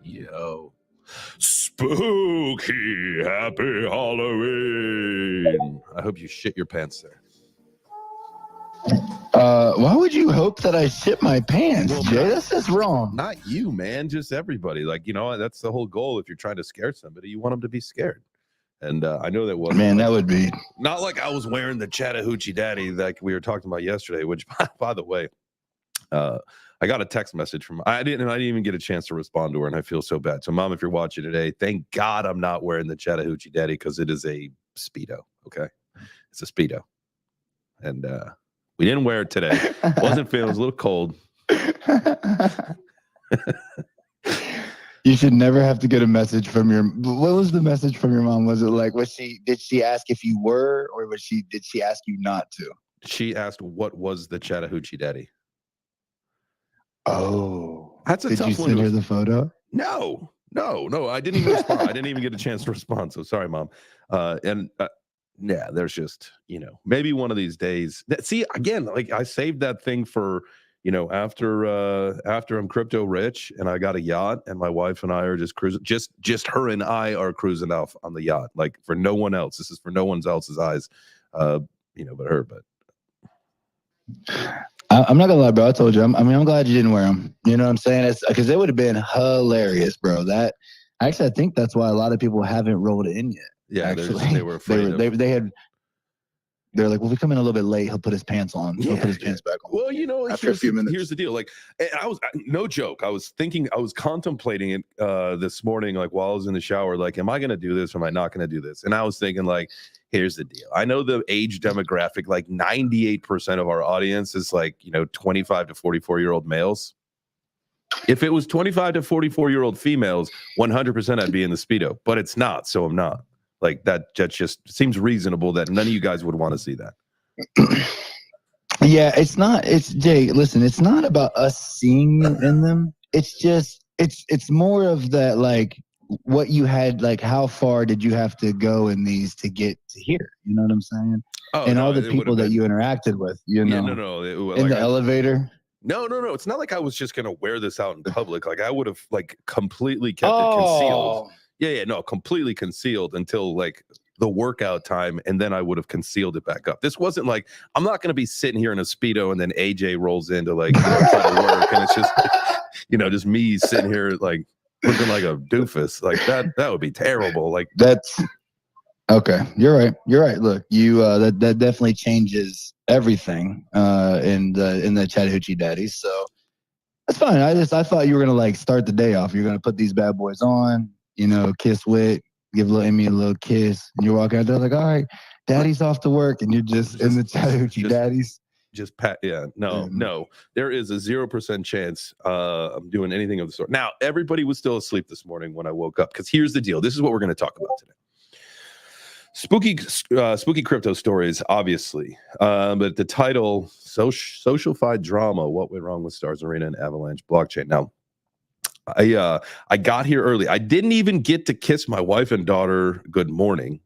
Yo. Spooky happy Halloween. I hope you shit your pants there. Why would you hope that I shit my pants, Jay? That's just wrong. Not you, man. Just everybody. Like, you know, that's the whole goal. If you're trying to scare somebody, you want them to be scared. And I know that wasn't. Man, that would be. Not like I was wearing the Chattahoochee Daddy like we were talking about yesterday, which, by the way, I got a text message from I didn't even get a chance to respond to her, and I feel so bad. So, Mom, if you're watching today, thank God I'm not wearing the Chattahoochee Daddy because it is a Speedo. Okay, it's a Speedo, and we didn't wear it today. Wasn't feeling, it was a little cold. You should never have to get a message from your. What was the message from your mom? Was it like did she ask if you were, or did she ask you not to? She asked what was the Chattahoochee Daddy. Oh, that's a tough one. Did you send her the photo? No. I didn't even respond. I didn't even get a chance to respond. So sorry, Mom. Yeah, there's just, you know, maybe one of these days. See, again, like I saved that thing for, you know, after I'm crypto rich and I got a yacht and my wife and I are just cruising. Just her and I are cruising off on the yacht, like for no one else. This is for no one else's eyes, you know, but her. But I'm not gonna lie, bro. I told you. I'm glad you didn't wear them. You know what I'm saying? It's because it would have been hilarious, bro. I think that's why a lot of people haven't rolled in yet. Yeah, actually, they were afraid. They're like, well, we come in a little bit late. He'll put his pants on. He'll put his pants back on. Well, you know, after a few minutes. Here's the deal. Like, I was no joke. I was contemplating it this morning, like while I was in the shower. Like, am I going to do this or am I not going to do this? And I was thinking, like, here's the deal. I know the age demographic. Like, 98% of our audience is like, you know, 25 to 44-year-old males. If it was 25 to 44-year-old females, 100% I'd be in the Speedo. But it's not, so I'm not. Like that just seems reasonable that none of you guys would want to see that. Yeah, it's not. It's Jay. Listen, it's not about us seeing in them. It's just it's more of that, like what you had, like how far did you have to go in these to get to here? You know what I'm saying? Oh, and all the people that you interacted with, you know, in the elevator. No. It's not like I was just gonna wear this out in public. Like I would have like completely kept it concealed. Yeah, no, completely concealed until like the workout time, and then I would have concealed it back up. This wasn't like I'm not going to be sitting here in a Speedo and then AJ rolls into like try to work, and it's just you know just me sitting here like looking like a doofus. Like that would be terrible. Like that's okay. You're right. Look, you that definitely changes everything in the Chattahoochee Daddies. So that's fine. I thought you were gonna like start the day off. You're gonna put these bad boys on. You know, kiss Wit, give little Emmy a little kiss. And you're walking out there like, all right, Daddy's off to work, and you're just in the Chattahoochee Daddies. No. There is a 0% chance I'm doing anything of the sort. Now, everybody was still asleep this morning when I woke up, because here's the deal. This is what we're going to talk about today. Spooky crypto stories, obviously. But the title, SocialFi Drama, What Went Wrong with Stars Arena and Avalanche Blockchain. Now, I got here early. I didn't even get to kiss my wife and daughter good morning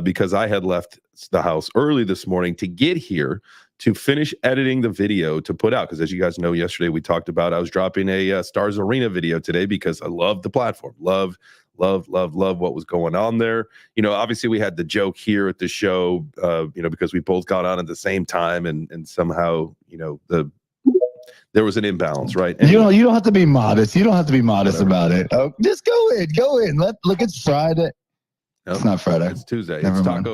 because I had left the house early this morning to get here to finish editing the video to put out. Because as you guys know, yesterday we talked about I was dropping a Stars Arena video today because I love the platform. Love what was going on there. You know, obviously we had the joke here at the show, you know, because we both got on at the same time and somehow, you know, there was an imbalance, right? Anyway, you don't have to be modest. You don't have to be modest about it. Oh, just go in. Look, it's Friday. Nope, it's not Friday. It's Tuesday. Never it's mind.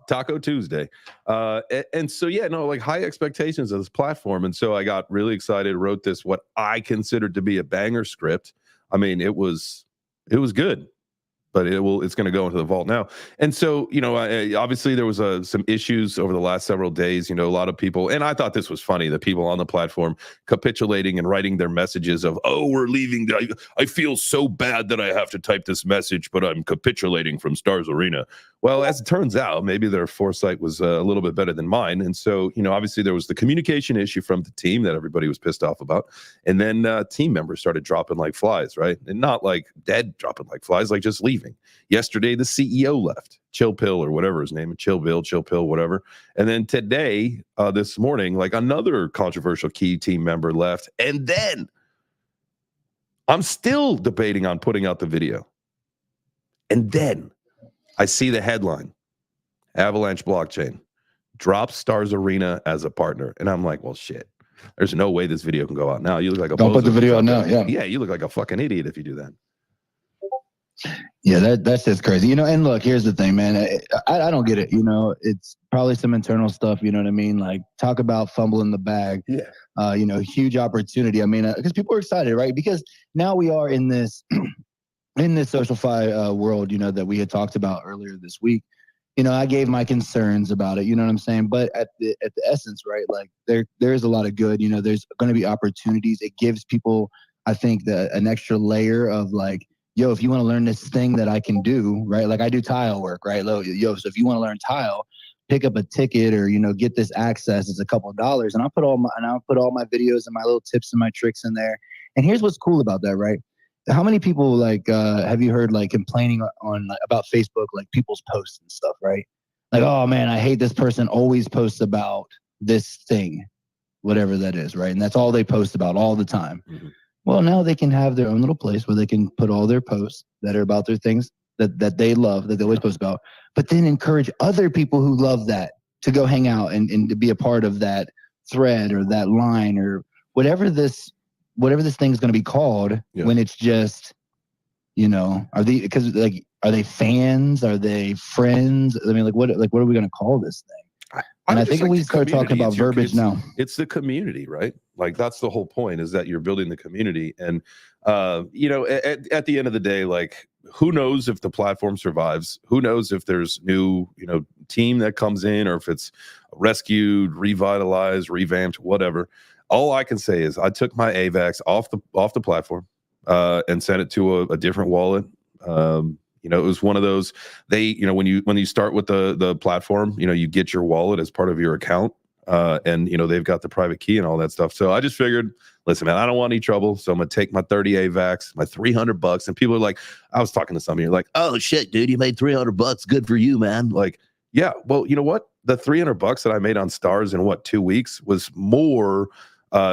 Taco Tuesday. And so, yeah, no, like high expectations of this platform. And so I got really excited, wrote this, what I considered to be a banger script. I mean, it was good, but it's going to go into the vault now. And so, obviously there was some issues over the last several days. A lot of people, and I thought this was funny, the people on the platform capitulating and writing their messages of, oh, we're leaving. I feel so bad that I have to type this message, but I'm capitulating from Stars Arena. Well, as it turns out, maybe their foresight was a little bit better than mine. And so, obviously there was the communication issue from the team that everybody was pissed off about. And then team members started dropping like flies, right? And not like dead dropping like flies, like just leaving. Yesterday, the CEO left, Chill Pill or whatever his name, Chill Pill, whatever. And then today, this morning, like another controversial key team member left. And then I'm still debating on putting out the video. And then I see the headline, Avalanche blockchain drops Stars Arena as a partner. And I'm like, well, shit. There's no way this video can go out now. You look like a don't put the video out now. Yeah, you look like a fucking idiot if you do that. Yeah, that's just crazy. And look, here's the thing, man. I don't get it. It's probably some internal stuff. You know what I mean? Like, talk about fumbling the bag. Yeah. Huge opportunity. I mean, because people are excited, right? Because now we are in this SocialFi world, that we had talked about earlier this week. I gave my concerns about it. You know what I'm saying? But at the essence, right? Like, there's a lot of good. There's going to be opportunities. It gives people, I think, an extra layer of like, yo, if you want to learn this thing that I can do, right? Like, I do tile work, right? Yo, so if you want to learn tile, pick up a ticket or, get this access. It's a couple of dollars. And I'll put all my videos and my little tips and my tricks in there. And here's what's cool about that, right? How many people like have you heard like complaining about Facebook, like people's posts and stuff, right? Like, oh man, I hate this person always posts about this thing, whatever that is, right? And that's all they post about all the time. Mm-hmm. Well, now they can have their own little place where they can put all their posts that are about their things that they love, that they always post about, but then encourage other people who love that to go hang out and to be a part of that thread or that line or whatever this thing's going to be called. Yeah. When it's just, are they fans? Are they friends? I mean, what are we going to call this thing? And I think if we start talking about verbiage now, it's the community, right? Like, that's the whole point, is that you're building the community. And, at the end of the day, like, who knows if the platform survives? Who knows if there's new, team that comes in, or if it's rescued, revitalized, revamped, whatever. All I can say is I took my AVAX off the platform and sent it to a different wallet. It was one of those, when you start with the platform, you get your wallet as part of your account, and they've got the private key and all that stuff. So I just figured, listen, man, I don't want any trouble, so I'm gonna take my 30 AVAX, my $300, and people are like, I was talking to somebody, you're like, oh shit, dude, you made $300, good for you, man. Like, yeah, well, you know what? The $300 that I made on Stars in 2 weeks was more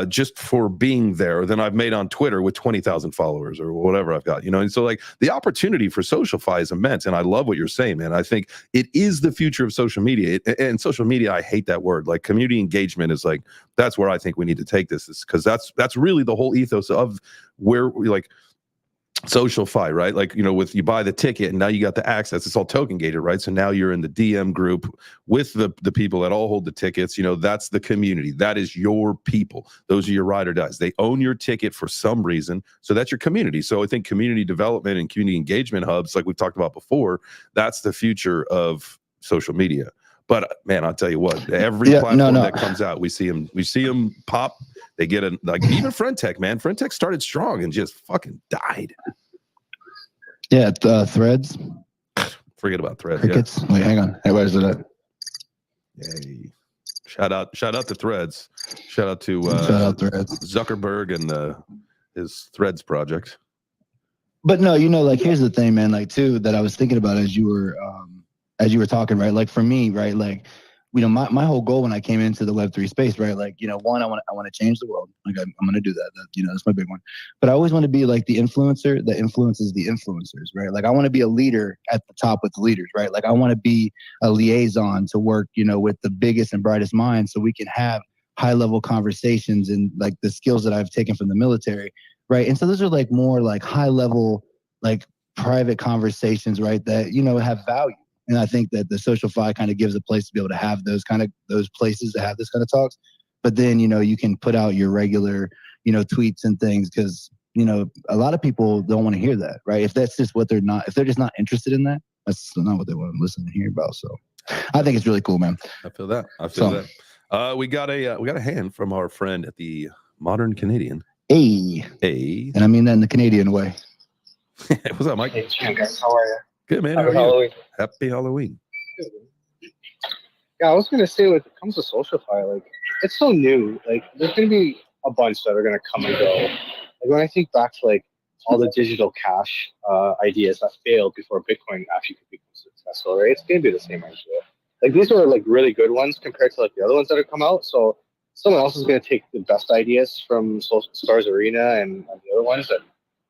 just for being there than I've made on Twitter with 20,000 followers or whatever I've got, and so like the opportunity for SocialFi is immense. And I love what you're saying, man. I think it is the future of social media. And social media, I hate that word. Like, community engagement is like, that's where I think we need to take this, because that's really the whole ethos of where we like SocialFi, right? Like, with you buy the ticket and now you got the access, it's all token gated, right? So now you're in the DM group with the people that all hold the tickets. That's the community. That is your people. Those are your ride or dies. They own your ticket for some reason. So that's your community. So I think community development and community engagement hubs, like we've talked about before, that's the future of social media. But man, I'll tell you what, every platform that comes out, we see them pop. They get even Friendtech, man. Friendtech started strong and just fucking died. Yeah, Threads. Forget about Threads. Crickets. Yeah. Wait, hang on. Hey, where's it at? Yay. Shout out to Threads. Shout out to Threads. Zuckerberg and his Threads project. But no, like, here's the thing, man. Like, too, that I was thinking about as you were talking, right? Like, for me, right? Like, my whole goal when I came into the Web3 space, right? Like, one, I want to change the world. Like, I'm going to do that. That's my big one. But I always want to be like the influencer that influences the influencers, right? Like, I want to be a leader at the top with the leaders, right? Like, I want to be a liaison to work, with the biggest and brightest minds, so we can have high level conversations and like the skills that I've taken from the military, right? And so those are like more like high level, like private conversations, right? That, have value. And I think that the SocialFi kind of gives a place to be able to have those places to have this kind of talks. But then, you can put out your regular, tweets and things, because a lot of people don't want to hear that, right? If that's just what they're not, if they're just not interested in that, that's not what they want to listen and hear about. So I think it's really cool, man. I feel that. We got a hand from our friend at the Modern Canadian. Hey. And I mean that in the Canadian way. What's up, Mike? Hey, guys, how are you? Good, man. Happy Halloween. Happy Halloween. Yeah, I was gonna say, like, when it comes to SocialFi, like, it's so new. Like, there's gonna be a bunch that are gonna come and go. Like, when I think back to like all the digital cash ideas that failed before Bitcoin actually could become successful, right? It's gonna be the same idea. Like, these are like really good ones compared to like the other ones that have come out. So someone else is gonna take the best ideas from Stars Arena and the other ones and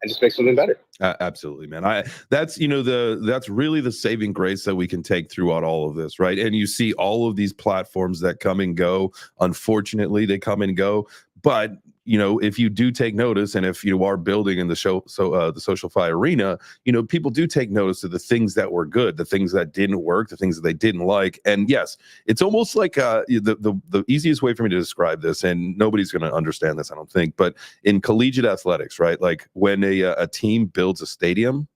just make something better. Absolutely, man. That's really the saving grace that we can take throughout all of this, right? And you see all of these platforms that come and go. Unfortunately, they come and go. But if you do take notice, and if you are building in the SocialFi arena, people do take notice of the things that were good, the things that didn't work, the things that they didn't like. And yes, it's almost like the easiest way for me to describe this, and nobody's going to understand this, I don't think, but in collegiate athletics, right? Like when a team builds a stadium,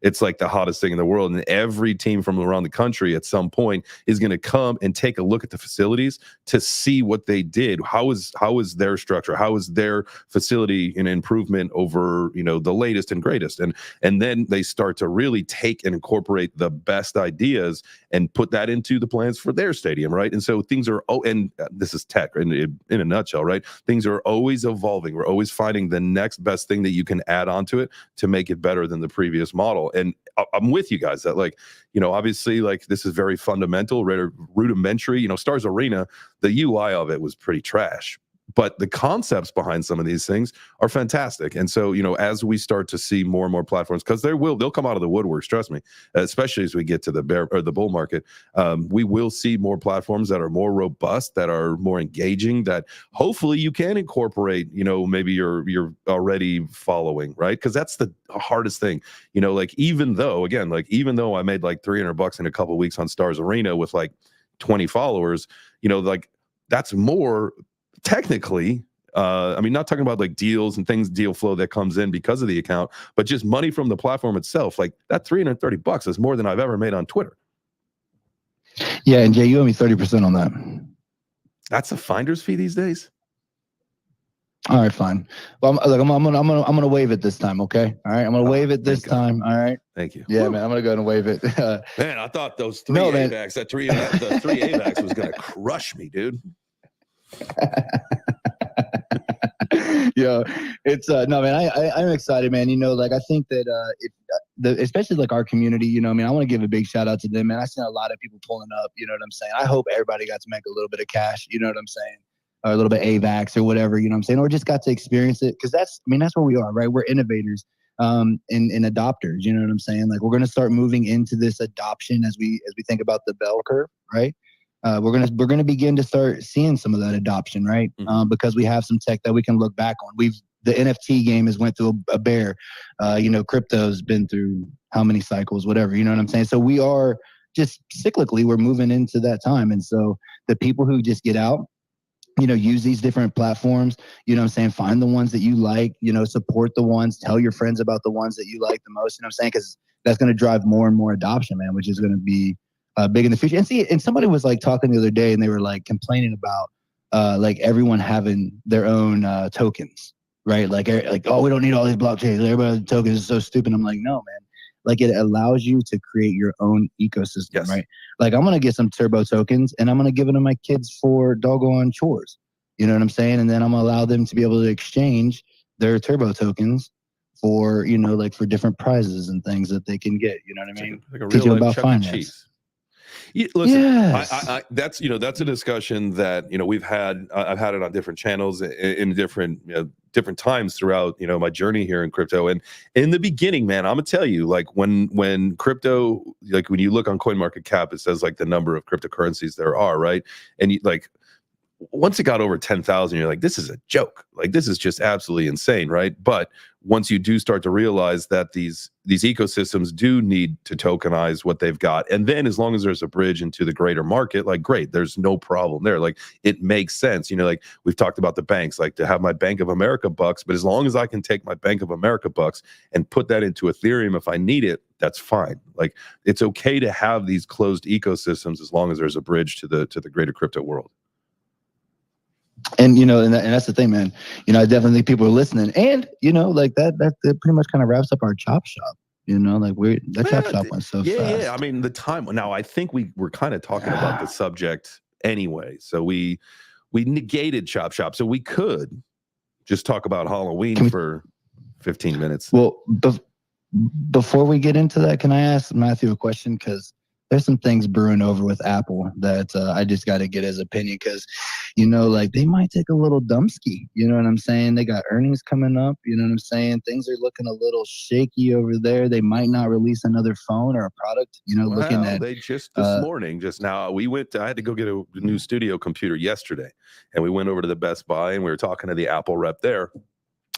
it's like the hottest thing in the world. And every team from around the country at some point is going to come and take a look at the facilities to see what they did. How is their structure? How is their facility an improvement over, the latest and greatest? And then they start to really take and incorporate the best ideas and put that into the plans for their stadium, right? And so things are, and this is tech in a nutshell, right? Things are always evolving. We're always finding the next best thing that you can add onto it to make it better than the previous model. And I'm with you guys that, like, obviously, like, this is very fundamental, rudimentary. Stars Arena, the UI of it was pretty trash, but the concepts behind some of these things are fantastic. And so, as we start to see more and more platforms, because they'll come out of the woodworks, trust me, especially as we get to the bull market, we will see more platforms that are more robust, that are more engaging, that hopefully you can incorporate, maybe you're already following, right? Because that's the hardest thing, like, even though I made like $300 in a couple of weeks on Stars Arena with like 20 followers, like, that's more technically, not talking about like deals and things, deal flow that comes in because of the account, but just money from the platform itself. Like, that $330 is more than I've ever made on Twitter. Yeah, and Jay, you owe me 30% on that. That's a finder's fee these days. All right, fine. Well, I'm gonna waive it this time, okay? All right, I'm gonna waive it this time. All right. Thank you. Yeah, man, I'm gonna go ahead and waive it. Man, I thought those three AVAX was gonna crush me, dude. Yeah, it's no, man. I'm excited, man. Like, I think that especially like our community, I want to give a big shout out to them, man. I seen a lot of people pulling up. You know what I'm saying? I hope everybody got to make a little bit of cash. You know what I'm saying? Or a little bit AVAX or whatever. You know what I'm saying? Or just got to experience it, because that's where we are, right? We're innovators, and adopters. You know what I'm saying? Like, we're gonna start moving into this adoption as we think about the bell curve, right? We're gonna begin to start seeing some of that adoption, right? Because we have some tech that we can look back on. The NFT game has went through a bear. Crypto's been through how many cycles, whatever. You know what I'm saying? So we are just cyclically, we're moving into that time. And so the people who just get out, use these different platforms, find the ones that you like, support the ones, tell your friends about the ones that you like the most, because that's going to drive more and more adoption, man, which is going to be big in the future. And somebody was like talking the other day, and they were like complaining about like everyone having their own tokens, right? Like, oh, we don't need all these blockchains. Everybody's tokens is so stupid. I'm like, no, man. Like, it allows you to create your own ecosystem, yes. Right? Like, I'm going to get some turbo tokens, and I'm going to give it to my kids for doggone chores. You know what I'm saying? And then I'm going to allow them to be able to exchange their turbo tokens for, like for different prizes and things that they can get. You know what I mean? Like a real about finance. Yeah, listen, yes. that's a discussion that we've had. I've had it on different channels in different times throughout my journey here in crypto. And in the beginning, man, I'm gonna tell you, like, when crypto, like when you look on CoinMarketCap, it says like the number of cryptocurrencies there are, right? And once it got over 10,000, you're like, this is a joke. Like, this is just absolutely insane, right? But once you do start to realize that these ecosystems do need to tokenize what they've got, and then as long as there's a bridge into the greater market, like, great, there's no problem there. Like, it makes sense. Like, we've talked about the banks, like, to have my Bank of America bucks, but as long as I can take my Bank of America bucks and put that into Ethereum if I need it, that's fine. Like, it's okay to have these closed ecosystems as long as there's a bridge to the greater crypto world. And and that's the thing, man. I definitely think people are listening, and like that pretty much kind of wraps up our chop shop. Like chop shop went so fast. Yeah. I mean, the time now. I think we were kind of talking about the subject anyway, so we negated chop shop, so we could just talk about Halloween for 15 minutes. Well, before we get into that, can I ask Matthew a question? Because there's some things brewing over with Apple that I just got to get his opinion, because, like, they might take a little dumpski. You know what I'm saying? They got earnings coming up. You know what I'm saying? Things are looking a little shaky over there. They might not release another phone or a product. Looking at they just this morning, just now, I had to go get a new studio computer yesterday, and we went over to the Best Buy and we were talking to the Apple rep there,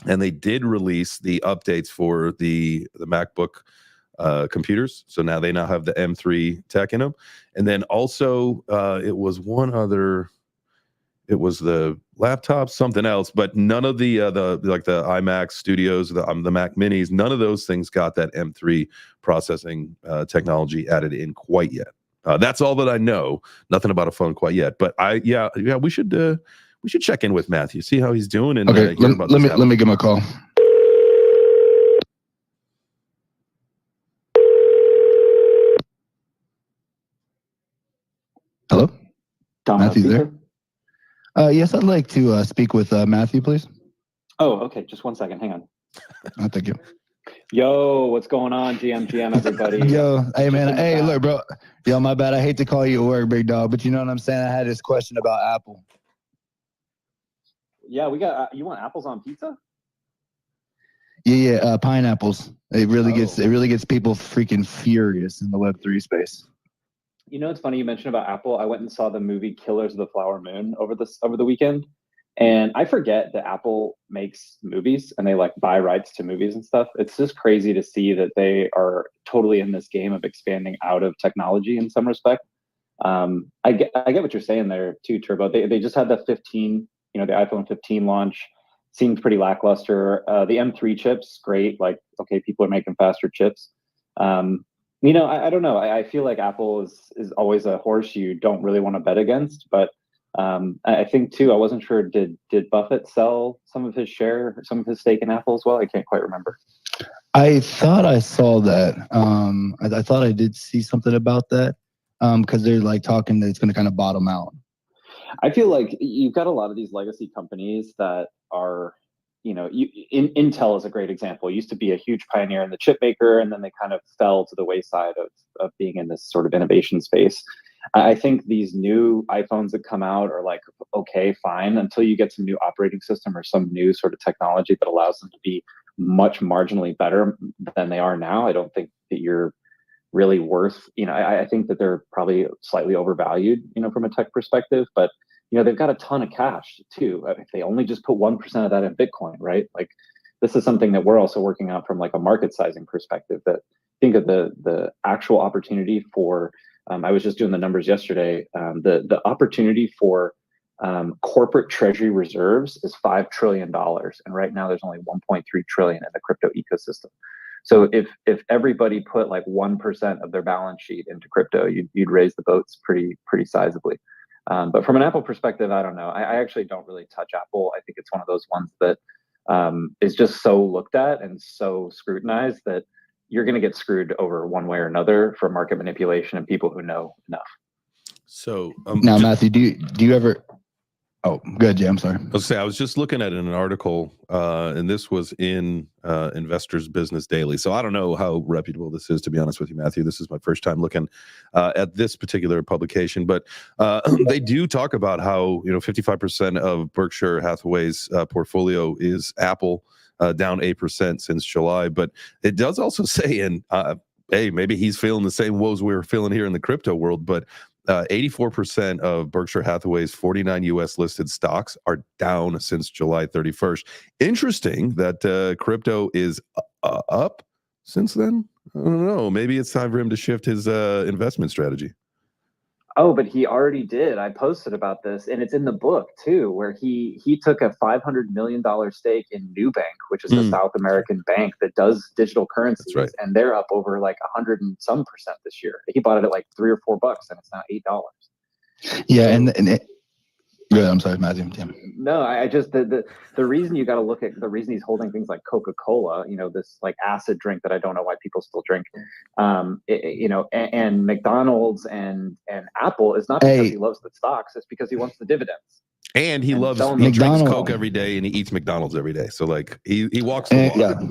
and they did release the updates for the MacBook computers. So now they have the M3 tech in them. And then also it was the laptop, something else, but none of the iMac Studios, the Mac Minis, none of those things got that M3 processing technology added in quite yet. That's all that I know. Nothing about a phone quite yet. But we should check in with Matthew, see how he's doing, and okay, let me give him a call. Hello? Matthew there? Yes, I'd like to speak with Matthew, please. Oh, okay. Just 1 second. Hang on. Oh, thank you. Yo, what's going on, GM, everybody? Yo, hey, man. Hey, look, bro. Yo, my bad. I hate to call you at work, big dog, but you know what I'm saying? I had this question about Apple. Yeah, we got, you want apples on pizza? Yeah, pineapples. It really gets people freaking furious in the Web3 space. It's funny you mentioned about Apple. I went and saw the movie Killers of the Flower Moon over the weekend, and I forget that Apple makes movies and they like buy rights to movies and stuff. It's just crazy to see that they are totally in this game of expanding out of technology in some respect. I get what you're saying there too, Turbo. They just had the 15, the iPhone 15 launch. Seemed pretty lackluster. The M3 chips, great. Like, okay, people are making faster chips. I don't know. I feel like Apple is always a horse you don't really want to bet against. But I think too, I wasn't sure, did Buffett sell some of his stake in Apple as well? I can't quite remember. I thought I saw that. I thought I did see something about that, because they're like talking that it's going to kind of bottom out. I feel like you've got a lot of these legacy companies that are, Intel is a great example. It used to be a huge pioneer in the chip maker, and then they kind of fell to the wayside of being in this sort of innovation space. I think these new iPhones that come out are like, okay, fine, until you get some new operating system or some new sort of technology that allows them to be much marginally better than they are now. I don't think that you're really worth, I think that they're probably slightly overvalued, from a tech perspective, but they've got a ton of cash too. If they only just put 1% of that in Bitcoin, right? Like, this is something that we're also working on from like a market sizing perspective, that think of the actual opportunity for, I was just doing the numbers yesterday. The opportunity for corporate treasury reserves is $5 trillion. And right now there's only 1.3 trillion in the crypto ecosystem. So if everybody put like 1% of their balance sheet into crypto, you'd raise the boats pretty sizably. But from an Apple perspective, I don't know. I actually don't really touch Apple. I think it's one of those ones that is just so looked at and so scrutinized that you're going to get screwed over one way or another for market manipulation and people who know enough. So now, Matthew, do you ever? Oh, good. Yeah, I'm sorry. I was just looking at an article, and this was in Investors Business Daily. So I don't know how reputable this is, to be honest with you, Matthew. This is my first time looking at this particular publication, but they do talk about how 55% of Berkshire Hathaway's portfolio is Apple, down 8% since July. But it does also say, and hey, maybe he's feeling the same woes we're feeling here in the crypto world, but 84% of Berkshire Hathaway's 49 U.S. listed stocks are down since July 31st. Interesting that crypto is up since then. I don't know. Maybe it's time for him to shift his investment strategy. Oh, but he already did. I posted about this, and it's in the book too, where he took a $500 million stake in Nubank, which is a South American bank that does digital currencies, right. and they're up over like 100 and some percent this year. He bought it at like $3 or $4, and it's now $8. Yeah, yeah, I'm sorry, Matthew. Tim. No, I just the reason you got to look at the reason he's holding things like Coca-Cola, this like acid drink that I don't know why people still drink, and McDonald's and Apple is not because he loves the stocks; it's because he wants the dividends. And he drinks Coke every day and he eats McDonald's every day. So like he walks the walk.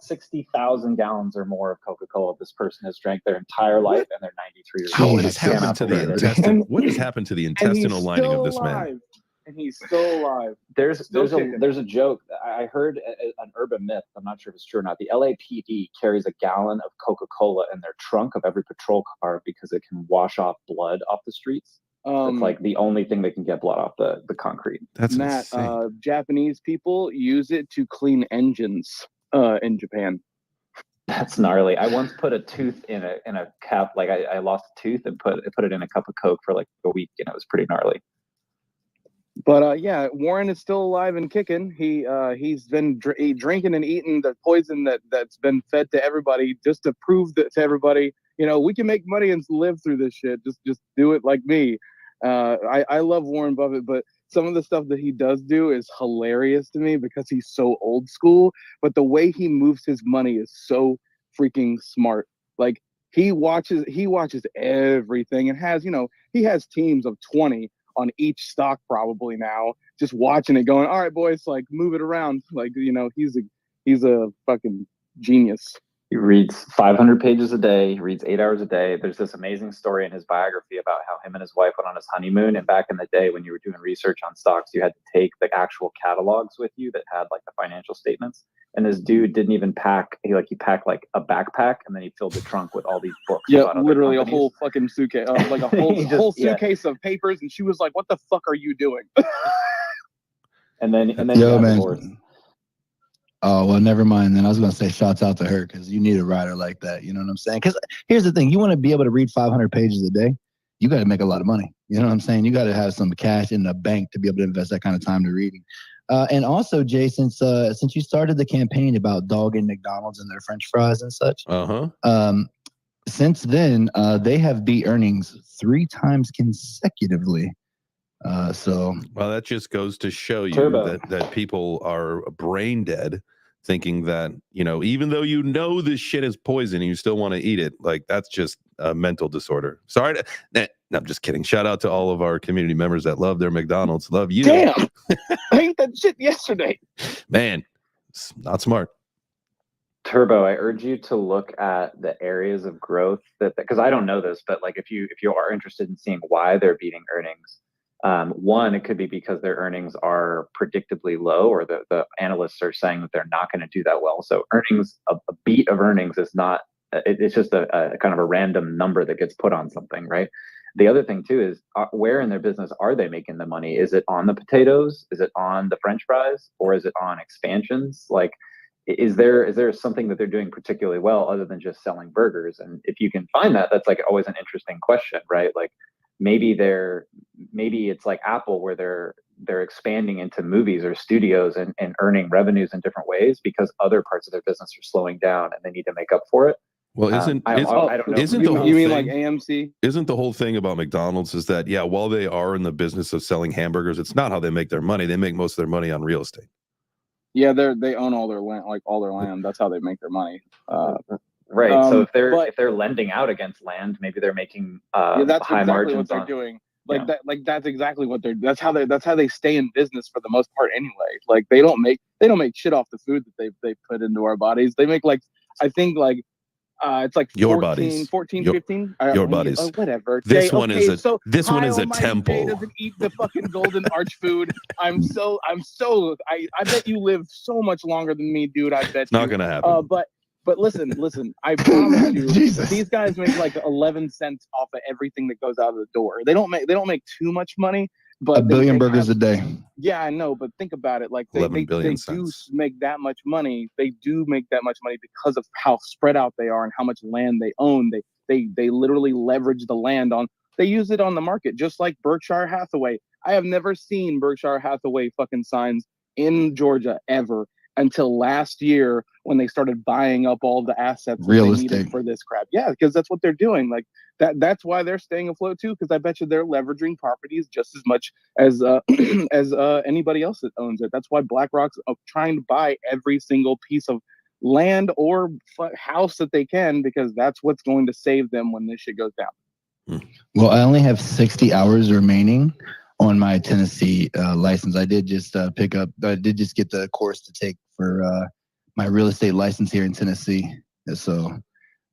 60,000 gallons or more of Coca-Cola this person has drank their entire life, and they're 93 years old. What has happened to the intestine? What has happened to the intestinal lining of this man? And he's still alive. There's a joke. I heard an urban myth. I'm not sure if it's true or not. The LAPD carries a gallon of Coca-Cola in their trunk of every patrol car because it can wash off blood off the streets. It's like the only thing that can get blood off the concrete. That's Matt. insane. Japanese people use it to clean engines in Japan. That's gnarly. I once put a tooth in a cup. Like I lost a tooth and put it in a cup of Coke for like a week, and it was pretty gnarly. But yeah, Warren is still alive and kicking. He's been drinking and eating the poison that's been fed to everybody just to prove that to everybody, we can make money and live through this shit. Just do it like me. I love Warren Buffett, but some of the stuff that he does do is hilarious to me because he's so old school. But the way he moves his money is so freaking smart. Like he watches everything and has, he has teams of 20 on each stock probably now, just watching it going, all right, boys, like move it around. Like, he's a fucking genius. He reads 500 pages a day. He reads 8 hours a day. There's this amazing story in his biography about how him and his wife went on his honeymoon. And back in the day when you were doing research on stocks, you had to take the actual catalogs with you that had like the financial statements. And this dude didn't even pack. He packed like a backpack, and then he filled the trunk with all these books. Yeah, literally a whole fucking suitcase, like a whole suitcase of papers. And she was like, "What the fuck are you doing?" and then Yo, man. Oh, well, never mind then. I was going to say shouts out to her because you need a rider like that. You know what I'm saying? Because here's the thing. You want to be able to read 500 pages a day, you got to make a lot of money. You know what I'm saying? You got to have some cash in the bank to be able to invest that kind of time to reading. And also, Jay, since you started the campaign about dogging McDonald's and their French fries and such, since then, they have beat earnings 3 times consecutively. Well, that just goes to show you that people are brain dead, thinking that, even though this shit is poison, you still want to eat it. Like, that's just a mental disorder. Sorry. No, I'm just kidding. Shout out to all of our community members that love their McDonald's. Love you. Damn. I ate that shit yesterday. Man, it's not smart. Turbo, I urge you to look at the areas of growth because I don't know this, but like if you are interested in seeing why they're beating earnings, one, it could be because their earnings are predictably low, or the analysts are saying that they're not going to do that well. So earnings, a beat of earnings is not, it's just a kind of a random number that gets put on something, right? The other thing too is where in their business are they making the money? Is it on the potatoes? Is it on the French fries? Or is it on expansions? Like, is there something that they're doing particularly well other than just selling burgers? And if you can find that, that's like always an interesting question, right? Like, maybe it's like Apple where they're expanding into movies or studios and earning revenues in different ways because other parts of their business are slowing down and they need to make up for it. Well, I don't know. Isn't the whole you mean thing, like AMC? Isn't the whole thing about McDonald's is that, while they are in the business of selling hamburgers, it's not how they make their money. They make most of their money on real estate. Yeah, they own all their land. That's how they make their money. Right. So if they're lending out against land, maybe they're making that's high exactly margins what they're on doing. Like that. Like that's exactly what that's how they stay in business for the most part anyway. Like they don't make shit off the food that they put into our bodies. They make it's like your 14, bodies. 15. Your bodies. Whatever. This Jay, one is a temple. Jay doesn't eat the fucking golden arch food. I bet you live so much longer than me, dude. I bet it's not gonna happen. But But listen, I promise you, Jesus. these guys make like 11 cents off of everything that goes out of the door. They don't make too much money, but $1 billion burgers a day. Yeah, I know, but think about it. Like they 11 billion do cents. make that much money. They do make that much money because of how spread out they are and how much land they own. They literally leverage the land on. They use it on the market, just like Berkshire Hathaway. I have never seen Berkshire Hathaway fucking signs in Georgia ever until last year when they started buying up all the assets that Real they estate. needed for this crap. Yeah, because that's what they're doing. Like that's why they're staying afloat too. Because I bet you they're leveraging properties just as much as as anybody else that owns it. That's why BlackRock's trying to buy every single piece of land or house that they can, because that's what's going to save them when this shit goes down. Well, I only have 60 hours remaining on my Tennessee license. I did just get the course to take for my real estate license here in Tennessee. So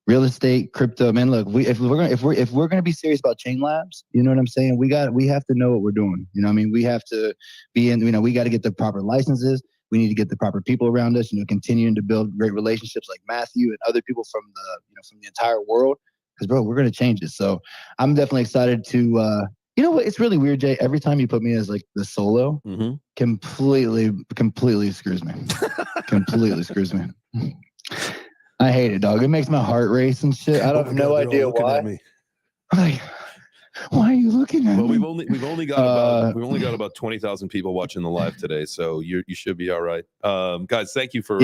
real estate, crypto, man, look, if we're gonna be serious about Chain Labs, you know what I'm saying? We have to know what we're doing. You know what I mean? We have to be in, we got to get the proper licenses. We need to get the proper people around us, continuing to build great relationships like Matthew and other people from the entire world. Because, bro, we're going to change it. So I'm definitely excited to, you know what? It's really weird, Jay. Every time you put me as like the solo, completely screws me. Completely screws me. I hate it, dog. It makes my heart race and shit. I don't have no idea why. I'm like, why are you looking at me? Well, we've only got about 20,000 people watching the live today, so you should be all right. Guys, thank you for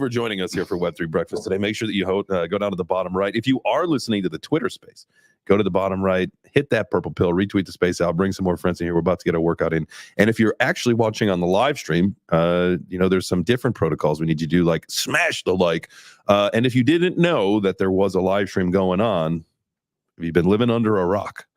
joining us here for Web3 Breakfast today. Make sure that you go down to the bottom right. If you are listening to the Twitter space, go to the bottom right, hit that purple pill, retweet the space out, bring some more friends in here. We're about to get a workout in. And if you're actually watching on the live stream, there's some different protocols we need you to do, like smash the like. And if you didn't know that there was a live stream going on, have you been living under a rock?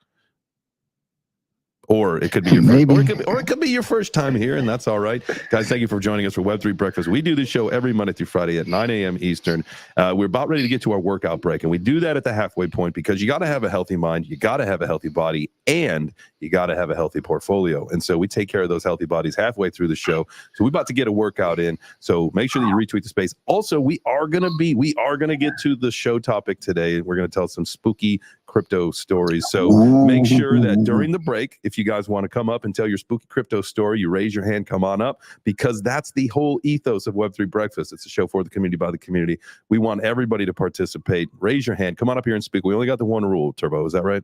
Or it could be or it could be your first time here, and that's all right. Guys, thank you for joining us for Web3 Breakfast. We do this show every Monday through Friday at 9 a.m. Eastern. We're about ready to get to our workout break, and we do that at the halfway point because you got to have a healthy mind, you got to have a healthy body, and you got to have a healthy portfolio. And so we take care of those healthy bodies halfway through the show. So we're about to get a workout in. So make sure that you retweet the space. Also, we are going to get to the show topic today. We're going to tell some spooky crypto stories. So make sure that during the break, if you guys want to come up and tell your spooky crypto story, you raise your hand, come on up, because that's the whole ethos of Web3 Breakfast. It's a show for the community, by the community. We want everybody to participate. Raise your hand. Come on up here and speak. We only got the one rule, Turbo. Is that right?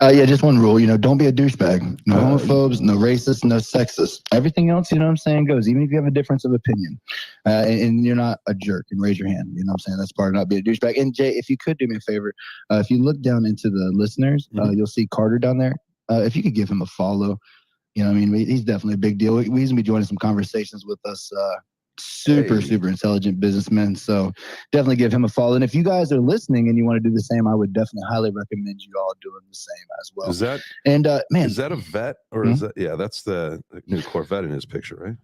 Yeah, just one rule. Don't be a douchebag. No homophobes, no racists, no sexists. Everything else, goes. Even if you have a difference of opinion, and you're not a jerk, and raise your hand. You know what I'm saying? That's part of not being a douchebag. And Jay, if you could do me a favor, if you look down into the listeners, you'll see Carter down there. If you could give him a follow, he's definitely a big deal. He's gonna be joining some conversations with us. Super intelligent businessman. So definitely give him a follow. And if you guys are listening and you want to do the same, I would definitely highly recommend you all doing the same as well. Is that is that a vet or is that that's the new Corvette in his picture, right?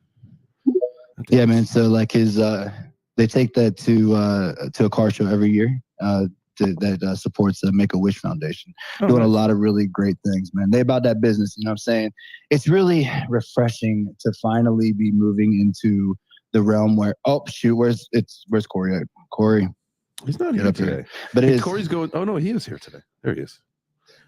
Yeah, man. So like his they take that to a car show every year. That supports the Make-A-Wish Foundation. Doing a lot of really great things, man. They about that business, you know what I'm saying? It's really refreshing to finally be moving into the realm where where's Corey at? Corey, he's not here today. But Corey's going. Oh no, he is here today. There he is.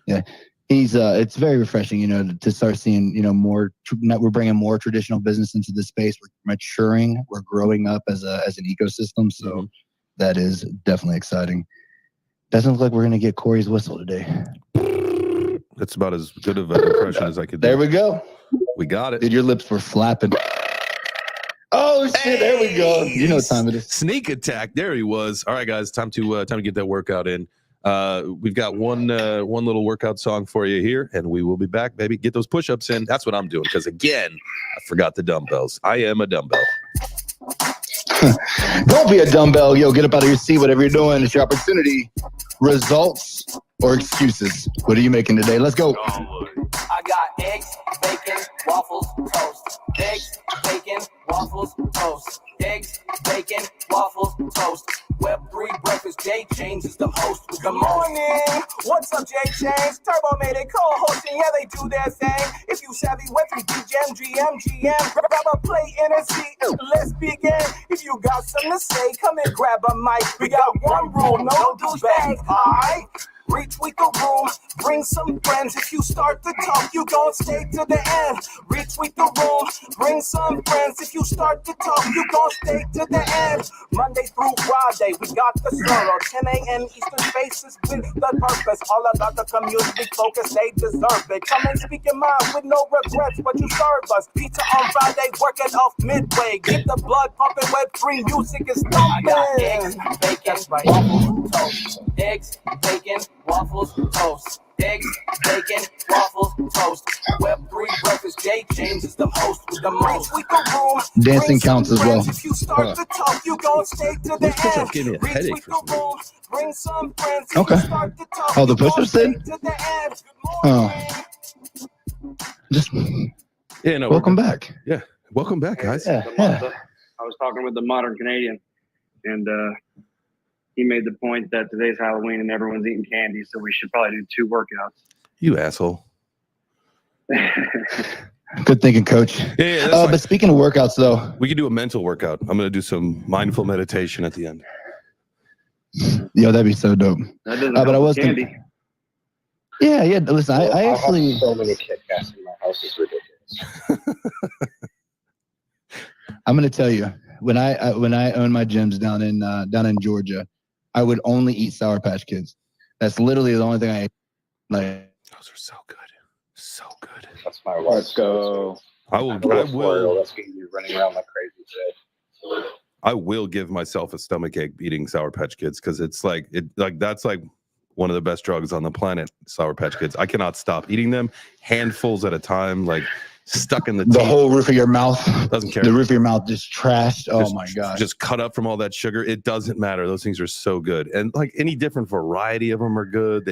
Yeah, he's. It's very refreshing, to start seeing, more. We're bringing more traditional business into the space. We're maturing. We're growing up as an ecosystem. So that is definitely exciting. Doesn't look like we're gonna get Corey's whistle today. That's about as good of an impression as I could do. There we go. We got it. Dude, your lips were flapping. Oh shit! There we go. You know what time it is. Sneak attack. There he was. All right, guys. Time to get that workout in. We've got one little workout song for you here, and we will be back, baby. Get those push-ups in. That's what I'm doing because again, I forgot the dumbbells. I am a dumbbell. Don't be a dumbbell. Yo, get up out of your seat. Whatever you're doing, it's your opportunity. Results or excuses? What are you making today? Let's go. I got eggs, bacon, waffles, toast. Eggs, bacon, waffles, toast. Eggs, bacon, waffles, toast. Web3 Breakfast, Jay Chains is the host. Good morning. What's up, Jay Chains? Turbo made it co-hosting. Yeah, they do their thing. If you savvy Web3 GM, grab a plate in a seat. Let's begin. If you got something to say, come and grab a mic. We got one rule, no douchebags, alright? Retweet the room, bring some friends. If you start to talk, you gon' stay to the end. Retweet the room, bring some friends. If you start to talk, you gon' stay to the end. Monday through Friday, we got the solo. 10 a.m. Eastern Spaces with the purpose. All about the community focus, they deserve it. Come and speak your mind with no regrets, but you serve us. Pizza on Friday, working off midway. Get the blood pumping, Web3 music is thumping. I got eggs, bacon, waffles, toast. Eggs, bacon, waffles, toast. Eggs, bacon, waffles, toast. Web3 Breakfast, Jay James is the host with the most. Dancing counts as well. If you start to talk, you gon' stay to the end. Getting a headache for some reason. Bring some friends. Okay. Oh, the push-ups thing? Oh. Just Yeah, no. welcome back. Yeah, welcome back, guys. Yeah. I was talking with the Modern Canadian, and he made the point that today's Halloween and everyone's eating candy, so we should probably do 2 workouts. You asshole. Good thinking, Coach. Yeah, But speaking of workouts, though, we could do a mental workout. I'm going to do some mindful meditation at the end. yo, that'd be so dope. That doesn't But I help was with candy. Yeah. Listen, I actually. have so many Kit Kats in my house. It's ridiculous. I'm gonna tell you, when I owned my gyms down in Georgia, I would only eat Sour Patch Kids. That's literally the only thing I ate. Like, Those are so good. So good. That's my wife. Let's go. I will That's getting you running around like crazy today. I will give myself a stomach ache eating Sour Patch Kids because it's like that's like one of the best drugs on the planet. Sour Patch Kids. I cannot stop eating them, handfuls at a time, like stuck in the teeth. whole roof of your mouth. Doesn't care. The roof of your mouth just trashed. Oh Just- my god. Just cut up from all that sugar. It doesn't matter. Those things are so good, and like any different variety of them are good.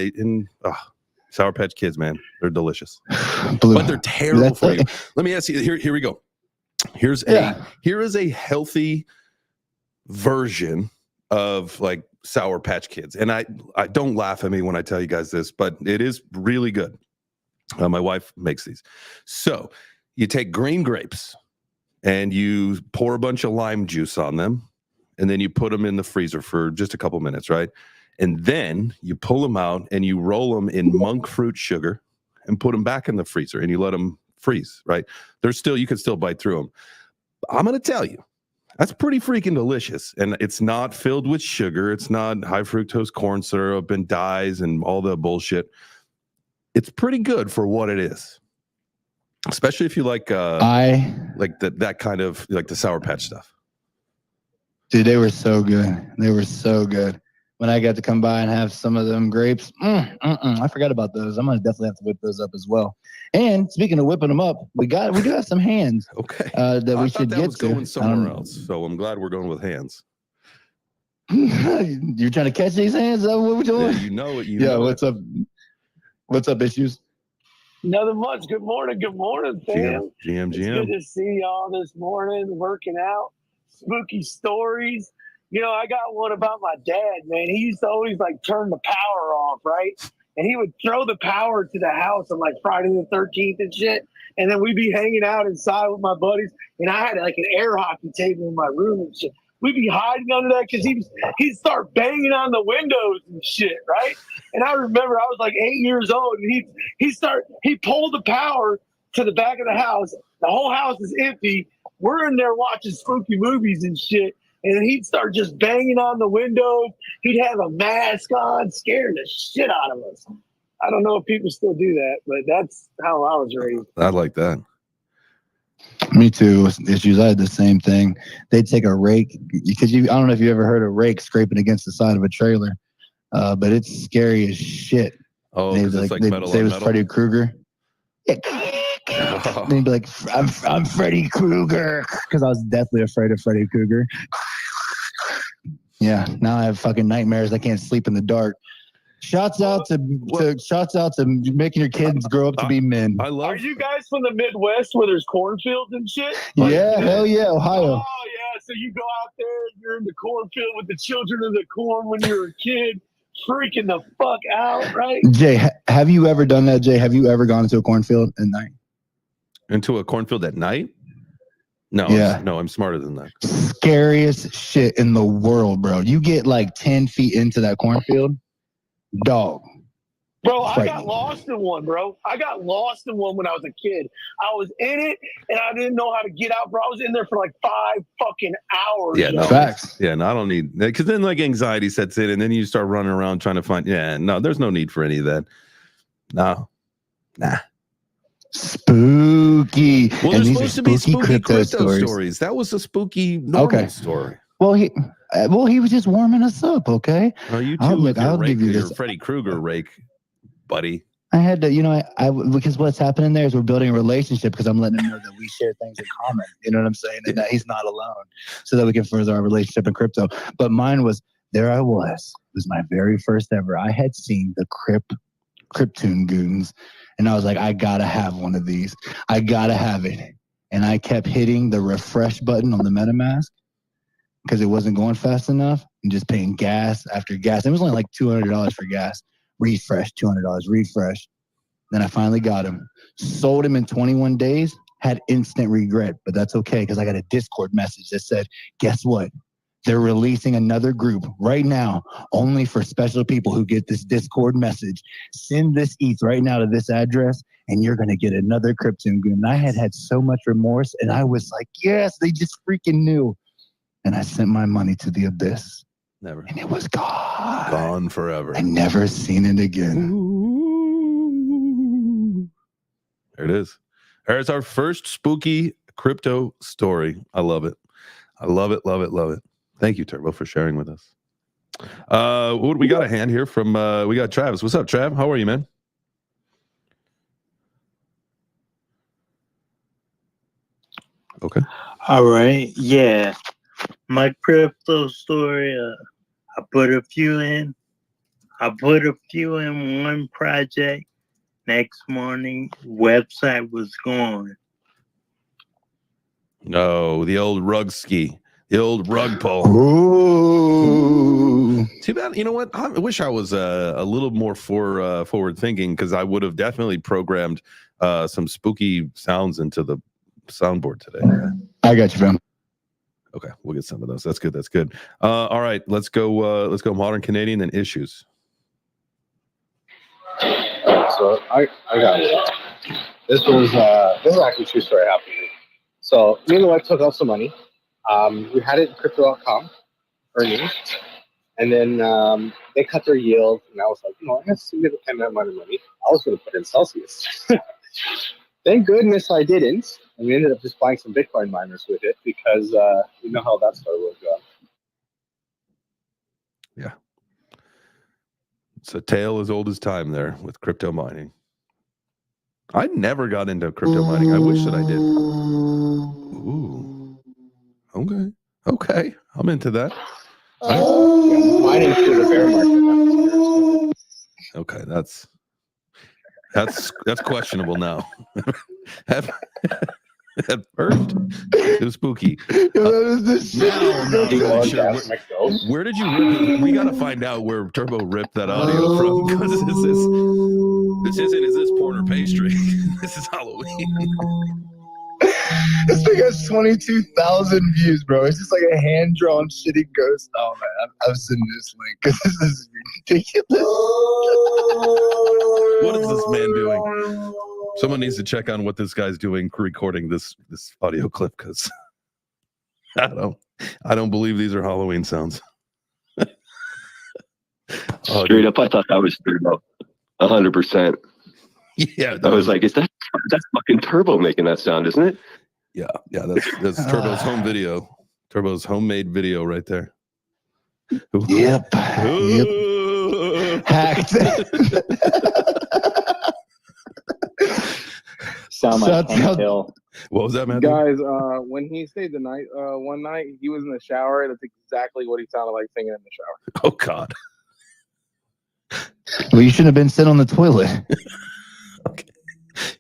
Sour Patch Kids, man, they're delicious, Blue. but they're terrible That's for you. like- Let me ask you. Here we go. Here is a healthy version of like Sour Patch Kids, and I don't laugh at me when I tell you guys this, but it is really good. My wife makes these. So you take green grapes and you pour a bunch of lime juice on them, and then you put them in the freezer for just a couple minutes, right? And then you pull them out and you roll them in monk fruit sugar and put them back in the freezer, and you let them freeze, right? You can still bite through them. I'm going to tell you, that's pretty freaking delicious. And it's not filled with sugar. It's not high fructose corn syrup and dyes and all the bullshit. It's pretty good for what it is, especially if you like that kind of like the Sour Patch stuff. Dude, they were so good. They were so good. When I got to come by and have some of them grapes, I forgot about those. I'm gonna definitely have to whip those up as well. And speaking of whipping them up, we do have some hands. Okay. That we I should thought that get was to. going somewhere else, so I'm glad we're going with hands. You're trying to catch these hands? Is that what we're doing? Yeah, you know it. Yeah. What's up? What's up, issues? Nothing much. Good morning, fam. GM. It's good to see y'all this morning, working out. Spooky stories. You know, I got one about my dad, man. He used to always like turn the power off, right? And he would throw the power to the house on like Friday the 13th and shit. And then we'd be hanging out inside with my buddies. And I had like an air hockey table in my room and shit. We'd be hiding under that because he'd start banging on the windows and shit, right? And I remember I was like 8 years old, and he pulled the power to the back of the house. The whole house is empty. We're in there watching spooky movies and shit. And he'd start just banging on the windows. He'd have a mask on, scaring the shit out of us. I don't know if people still do that, but that's how I was raised. I like that. Me too. Issues. I had the same thing. They'd take a rake because I don't know if you ever heard a rake scraping against the side of a trailer, but it's scary as shit. Oh, because it's like metal say it on was metal. Freddy Krueger. Yeah. Oh. And he'd be like, I'm Freddy Krueger, because I was deathly afraid of Freddy Krueger. Yeah, now I have fucking nightmares. I can't sleep in the dark. Shouts out to making your kids grow up to be men. I love. Are you guys from the Midwest where there's cornfields and shit? Yeah, hell yeah, Ohio. Oh, yeah. So you go out there, you're in the cornfield with the children of the corn when you're a kid, freaking the fuck out, right? Jay, have you ever done that, Jay? Have you ever gone into a cornfield at night? Into a cornfield at night? No, Yeah. no, I'm smarter than that. Scariest shit in the world, bro. You get like 10 feet into that cornfield, dog. Bro, I got Frightening. lost in one, bro. I got lost in one when I was a kid. I was in it and I didn't know how to get out, bro. I was in there for like 5 fucking hours. Yeah, no, yo. Facts. yeah, no, I don't need, because then like anxiety sets in, and then you start running around trying to find. Yeah, no, there's no need for any of that. No, nah. Spooky. Well, And there's these are supposed to be spooky crypto stories. stories. That was a spooky normal story. Well, he was just warming us up, okay? Oh, you too. I'll with your rake, give you your this. Freddy Krueger rake, buddy. I had to, I because what's happening there is we're building a relationship because I'm letting him know that we share things in common. You know what I'm saying? And that he's not alone, so that we can further our relationship in crypto. But mine was, there I was. It was my very first ever. I had seen the Cryptoon Goons, and I was like, I gotta have one of these. I gotta have it. And I kept hitting the refresh button on the MetaMask because it wasn't going fast enough, and just paying gas after gas. It was only like $200 for gas. Refresh, $200, refresh. Then I finally got him. Sold him in 21 days, had instant regret, but that's okay because I got a Discord message that said, guess what? They're releasing another group right now only for special people who get this Discord message. Send this ETH right now to this address and you're going to get another Cryptoon Goon. And I had so much remorse and I was like, yes, they just freaking knew. And I sent my money to the abyss. Never. And it was gone. Gone forever. I never seen it again. Ooh. There it is. There's our first spooky crypto story. I love it. I love it, love it, love it. Thank you, Turbo, for sharing with us. We got a hand here from, we got Travis. What's up, Trav? How are you, man? Okay. All right. Yeah. My crypto story, I put a few in. One project. Next morning, website was gone. No, the old rug ski. The old rug pull. Ooh. Too bad. You know what? I wish I was a little more forward thinking, because I would have definitely programmed some spooky sounds into the soundboard today. I got you, fam. Okay, we'll get some of those. That's good. That's good. All right, let's go. Let's go. Modern Canadian and issues. So I got it. This is actually a true story happening. So me and the wife took out some money. We had it in crypto.com earnings, and then they cut their yield, and I was like, I have a significant amount of money. I was going to put in Celsius. Thank goodness I didn't, and we ended up just buying some Bitcoin miners with it because you know how that story will go. Yeah, it's a tale as old as time there with crypto mining. I never got into crypto mining. I wish that I did. Ooh. Okay. I'm into that. Mining through the bear market. Okay, that's questionable now. At first, it was spooky. Where did you rip? We got to find out where Turbo ripped that audio from, because this isn't porn or pastry. This is Halloween. This thing has 22,000 views, bro. It's just like a hand-drawn shitty ghost. Oh, man. I'm sending this link because this is ridiculous. What is this man doing? Someone needs to check on what this guy's doing recording this audio clip, because I don't believe these are Halloween sounds. Straight up, I thought that was Turbo. 100%. Yeah, I was like, that's fucking Turbo making that sound, isn't it? Yeah, that's Turbo's home video. Turbo's homemade video right there. Yep. Hacked. Sound like Hank Hill. What was that, man? Guys, when he stayed the night, one night, he was in the shower. That's exactly what he sounded like singing in the shower. Oh, God. Well, you shouldn't have been sitting on the toilet. Okay.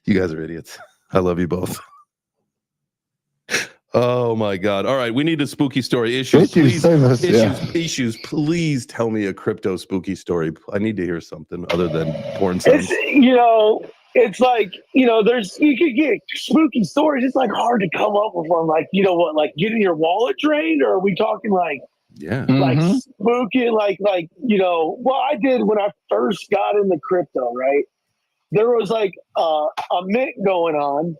You guys are idiots. I love you both. Oh, my God. All right. We need a spooky story. Issues, please. Issues, please tell me a crypto spooky story. I need to hear something other than porn sounds. it's like, you could get spooky stories. It's like hard to come up with one. Like, you know what, like getting your wallet drained, or are we talking like, Yeah. like spooky, like, well, I did when I first got into crypto, right? There was like a mint going on,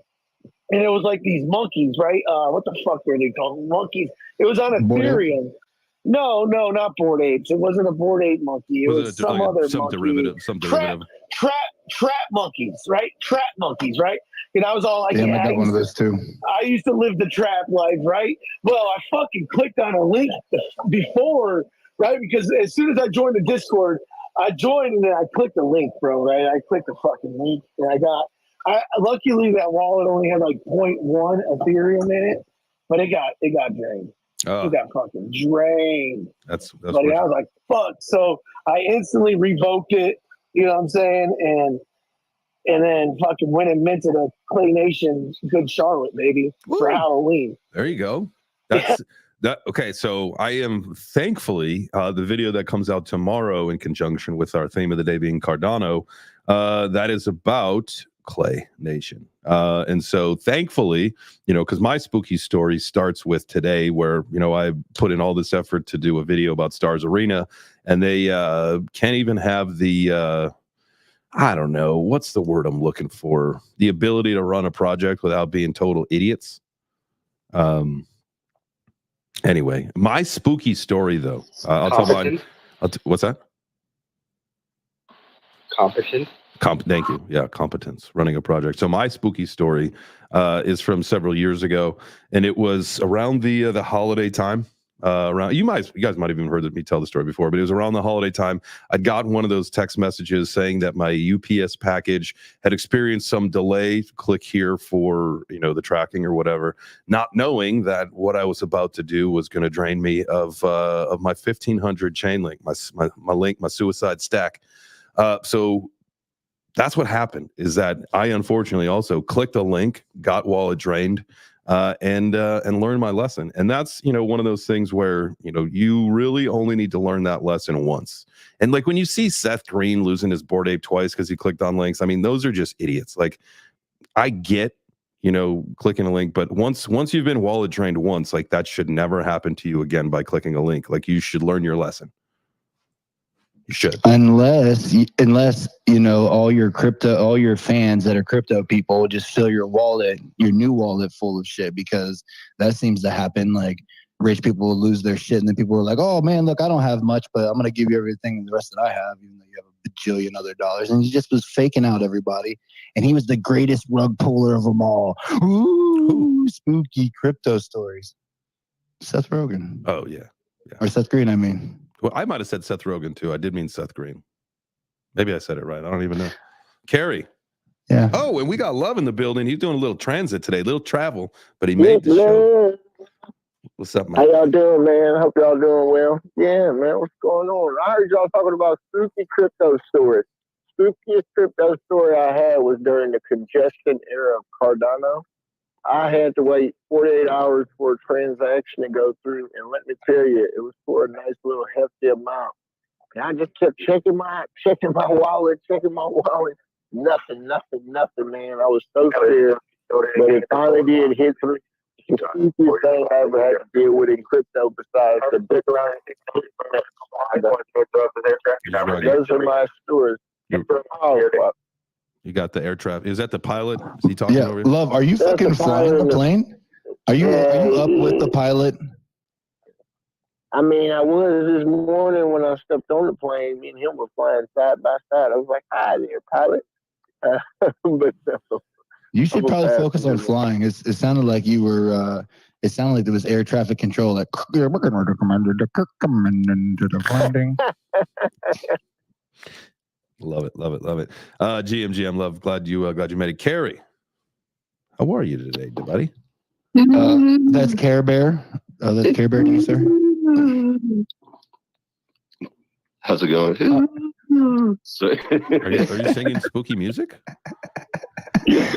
and it was like these monkeys, right? What the fuck were they called? Monkeys. It was on Ethereum. No, not Bored Apes. It wasn't a Bored Ape monkey. It was some like other some monkey. derivative. Trap monkeys, right? Trap monkeys, right? And I was all like, I got one of those too. I used to live the trap life, right? Well, I fucking clicked on a link before, right? Because as soon as I joined the Discord, I joined and then I clicked the link, bro, right? I clicked the fucking link and luckily that wallet only had like 0.1 Ethereum in it, but it got drained. Oh. It got fucking drained. That's buddy. I was like, fuck. So I instantly revoked it, you know what I'm saying? And then fucking went and minted a Clay Nation Good Charlotte, baby, for Halloween. There you go. That's that. Okay, so I am thankfully the video that comes out tomorrow in conjunction with our theme of the day being Cardano, that is about Clay Nation. And so thankfully, because my spooky story starts with today where, I put in all this effort to do a video about Stars Arena, and they can't even have the I don't know, what's the word I'm looking for? The ability to run a project without being total idiots. Anyway, my spooky story though. I'll tell mine. What's that? Competence. Thank you. Yeah, competence, running a project. So my spooky story is from several years ago, and it was around the holiday time. You guys might have even heard me tell the story before, but it was around the holiday time. I'd gotten one of those text messages saying that my UPS package had experienced some delay. Click here for the tracking or whatever, not knowing that what I was about to do was going to drain me of my 1500 chain link, my suicide stack. So that's what happened. Is that I unfortunately also clicked a link, got wallet drained. And learn my lesson. And that's, one of those things where, you really only need to learn that lesson once. And like when you see Seth Green losing his Bored Ape twice because he clicked on links, I mean, those are just idiots. Like I get, clicking a link, but once you've been wallet drained once, like that should never happen to you again by clicking a link. Like you should learn your lesson. You should. Unless all your fans that are crypto people just fill your new wallet full of shit, because that seems to happen. Like rich people will lose their shit, and then people are like, oh man, look, I don't have much, but I'm gonna give you everything and the rest that I have, even though you have a bajillion other dollars. And he just was faking out everybody, and he was the greatest rug puller of them all. Ooh, spooky crypto stories. Seth Rogen. Oh yeah. Or Seth Green, I mean. Well, I might have said Seth Rogen too. I did mean Seth Green. Maybe I said it right. I don't even know. Carrie. Yeah. Oh, and we got Love in the building. He's doing a little transit today, little travel, but he made the show. What's up, man? How y'all doing, man? Hope y'all doing well. Yeah, man. What's going on? I heard y'all talking about spooky crypto stories. Spookiest crypto story I had was during the congestion era of Cardano. I had to wait 48 hours for a transaction to go through, and let me tell you, it was for a nice little hefty amount. And I just kept checking my wallet. Nothing, man. I was so scared, but it finally did hit through. The easiest thing I ever had to deal with in crypto besides the Bitcoin. Those are my stories. You got the air traffic. Is that the pilot? Is he talking over here? Love, are you fucking flying the plane? Are you up with the pilot? I mean, I was this morning when I stepped on the plane. Me and him were flying side by side. I was like, hi there, pilot. But you should probably focus on flying. It sounded like you were. It sounded like there was air traffic control. Like, we're going to recommend into the landing. Love it. GMG, I'm glad you made it. Carrie, how are you today, buddy? That's Care Bear. That's Care Bear to you, sir. How's it going? Are you singing spooky music? You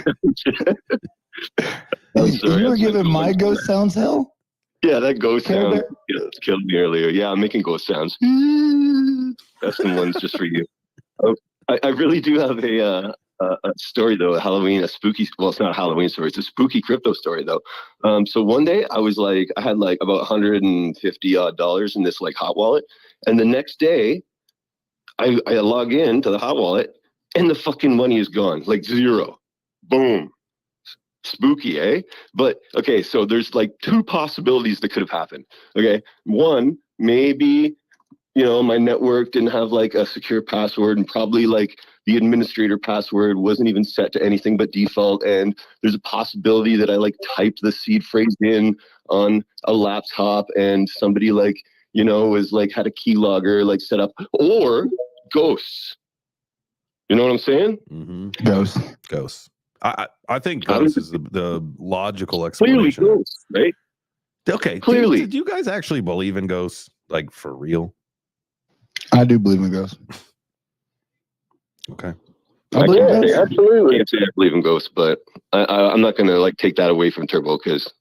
were giving my ghost sounds hell? Yeah, that ghost sound killed me earlier. Yeah, I'm making ghost sounds. That's the ones just for you. I really do have story though. A spooky. Well, it's not a Halloween story. It's a spooky crypto story though. So one day I had like about $150 odd in this like hot wallet, and the next day I log in to the hot wallet and the fucking money is gone, like zero. Boom. Spooky, eh? But okay, so there's like two possibilities that could have happened. Okay, one, maybe my network didn't have like a secure password, and probably like the administrator password wasn't even set to anything but default, and there's a possibility that I like typed the seed phrase in on a laptop and somebody like was like had a keylogger like set up, or ghosts. You know what I'm saying? Mm-hmm. Ghosts. I think ghosts is the logical explanation. Clearly ghosts, right? Okay, clearly. Do you guys actually believe in ghosts, like for real? I do believe in ghosts. Okay. Absolutely. I can't say I believe in ghosts, but I'm not going to like take that away from Turbo because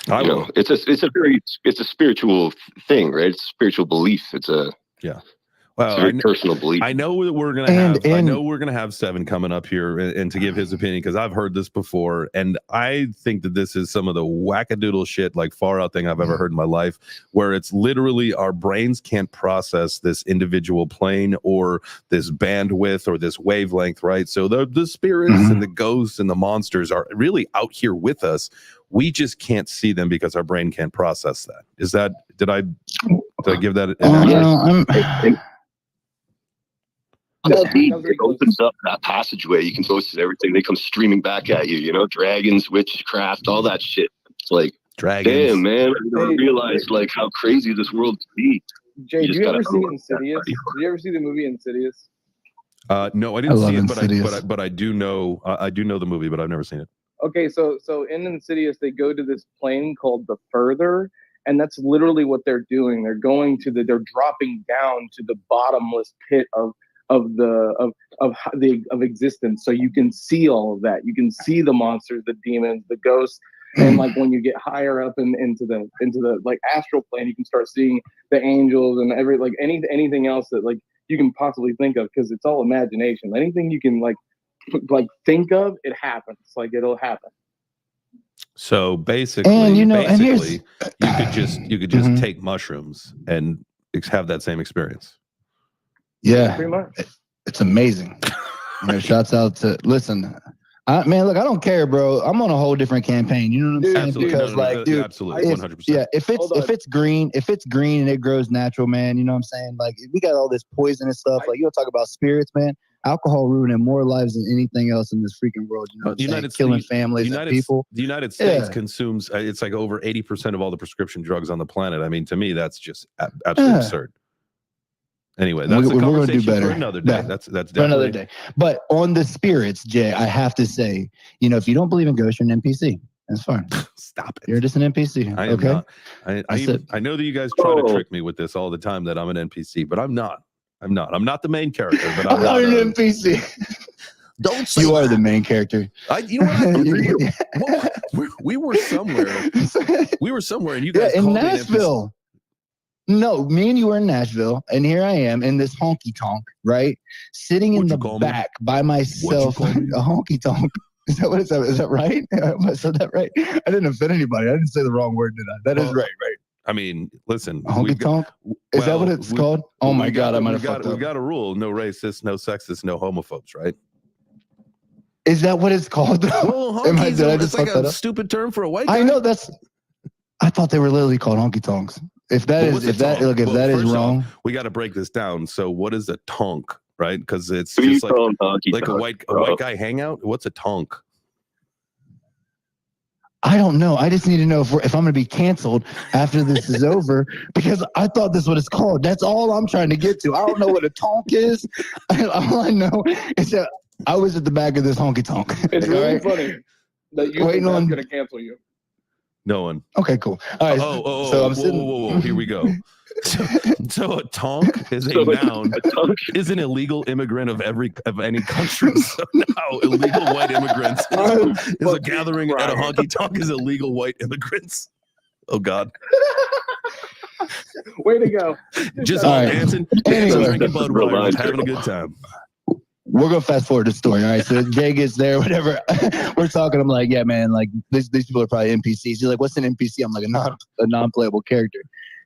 it's a spiritual thing, right? It's a spiritual belief. It's a Well, it's a very personal belief. I know that we're gonna have Seven coming up here and to give his opinion, because I've heard this before, and I think that this is some of the wackadoodle shit, like far out thing I've ever heard in my life, where it's literally our brains can't process this individual plane or this bandwidth or this wavelength, right? So the spirits and the ghosts and the monsters are really out here with us. We just can't see them because our brain can't process that. Did I give that an It opens up that passageway. You can go to everything. They come streaming back at you. Dragons, witchcraft, all that shit. It's like, dragons. Damn, man! I didn't realize like how crazy this world can be. Jay, do you ever see Insidious? Did you ever see the movie Insidious? No, I didn't see it, but I do know the movie, but I've never seen it. Okay, so in Insidious, they go to this plane called the Further, and that's literally what they're doing. They're they're dropping down to the bottomless pit of existence, so you can see all of that. You can see the monsters, the demons, the ghosts, and like when you get higher up into the like astral plane, you can start seeing the angels and anything else that like you can possibly think of, because it's all imagination. Anything you can like think of, it happens. Like it'll happen. So basically, you could just take mushrooms and have that same experience. Yeah, pretty much. It's amazing. Shouts out to man. Look, I don't care, bro. I'm on a whole different campaign. You know what I'm saying? Absolutely. Because dude, absolutely, 100%. Yeah, if it's green and it grows natural, man. You know what I'm saying? Like we got all this poisonous stuff. Like you talk about spirits, man. Alcohol ruining more lives than anything else in this freaking world. You know what I'm saying? Killing families and people. The United States consumes. It's like over 80% of all the prescription drugs on the planet. I mean, to me, that's just absolutely absurd. Anyway, that's a conversation do better. For another day. That's definitely for another day. But on the spirits, Jay, I have to say, if you don't believe in ghosts, you're an NPC. That's fine. Stop it. You're just an NPC. I am not. I know that you guys try to trick me with this all the time that I'm an NPC, but I'm not. I'm not the main character, but I'm not an NPC. Don't say you are the main character. You know what? We were somewhere. We were somewhere, and you guys in called Nashville. Me No, me and you were in Nashville, and here I am in this honky tonk, right? Sitting in the back by myself. A honky tonk. Is that what it's? Is that right? I said that right. I didn't offend anybody. I didn't say the wrong word, did I? That is right. I mean, listen. Honky tonk? Is that what it's called? Oh my God, I might have fucked up. We got a rule: no racists, no sexists, no homophobes, right? Is that what it's called? Well, it's like a stupid term for a white guy. I know I thought they were literally called honky tonks. If that is wrong, we got to break this down. So, what is a tonk, right? Because it's just like a white guy hangout. What's a tonk? I don't know. I just need to know if I'm going to be canceled after this is over, because I thought this is what it's called. That's all I'm trying to get to. I don't know what a tonk is. All I know is that I was at the back of this honky tonk. It's really funny that you think I'm going to cancel you. No one. Okay, cool. All right. So I'm sitting. Whoa. Here we go. So a tonk is a noun. Is an illegal immigrant of any country. So now illegal white immigrants is a gathering at a honky tonk is illegal white immigrants. Oh God. Way to go. Just all dancing, drinking Budweiser, having a good time. we're gonna fast forward the story. All right, so Jay gets there, whatever. We're talking. I'm like, yeah, man, like these people are probably NPCs. He's like, what's an NPC? I'm like, a non-playable character.